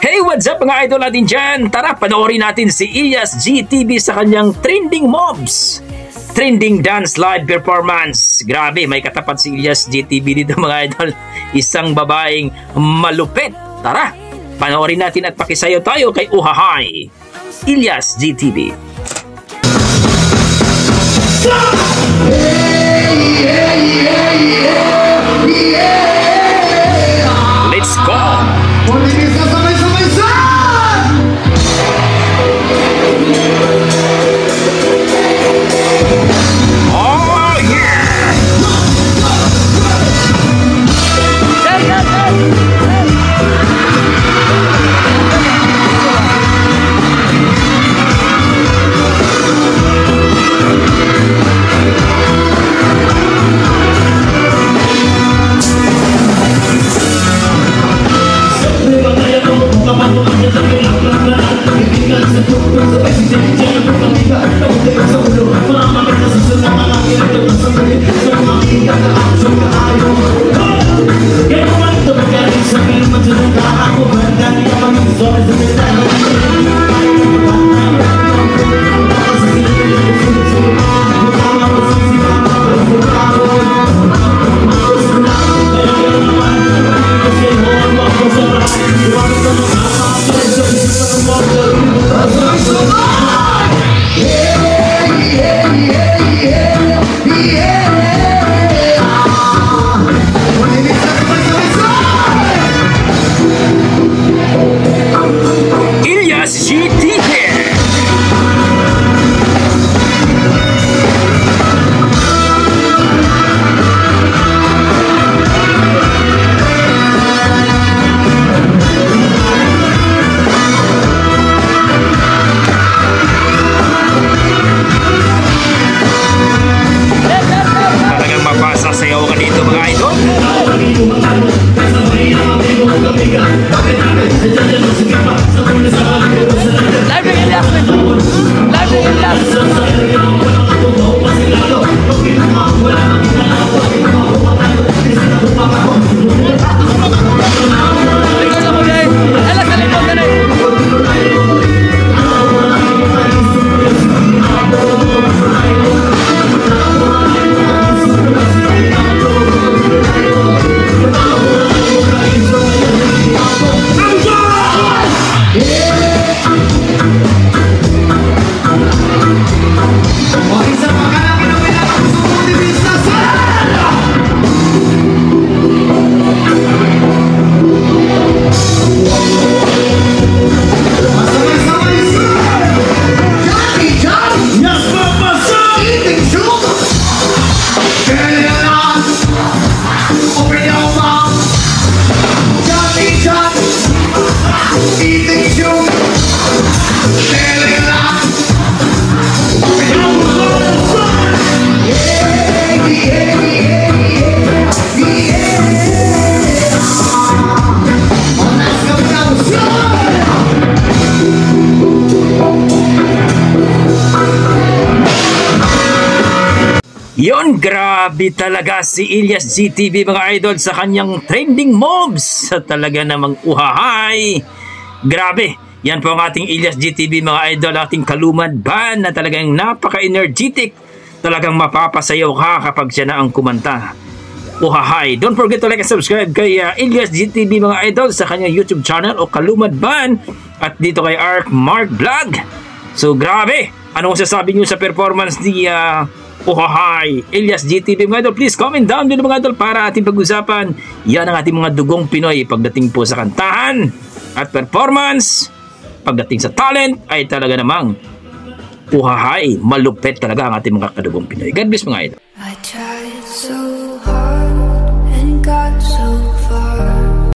Hey, what's up mga idol natin dyan? Tara, panoorin natin si Ilyas GTV sa kanyang Trending Mobs Trending Dance Live Performance. Grabe, may katapat si Ilyas GTV dito mga idol. Isang babaeng malupit. Tara, panoorin natin at pakisayaw tayo kay Uhahay Ilyas GTV. Let's go! Yon, grabe talaga si Ilyas GTV mga idol sa kanyang Trending Mobs. Talaga namang Uhahay. Grabe, yan po ang ating Ilyas GTV mga idol, ating kalumad band na talagang napaka-energetic. Talagang mapapasayaw ka kapag siya na ang kumanta. Uhahay. Don't forget to like and subscribe kay Ilyas GTV mga idol sa kanyang YouTube channel o kalumad band. At dito kay Mark Vlog. So grabe, anong sasabi nyo sa performance ni Uhahay Ilyas GTV mga idol? Please comment down dito mga idol para ating pag-usapan. Yan ang ating mga dugong Pinoy pagdating po sa kantahan at performance. Pagdating sa talent ay talaga namang Uhahay, malupit talaga ang ating mga kadugong Pinoy. God bless mga idol.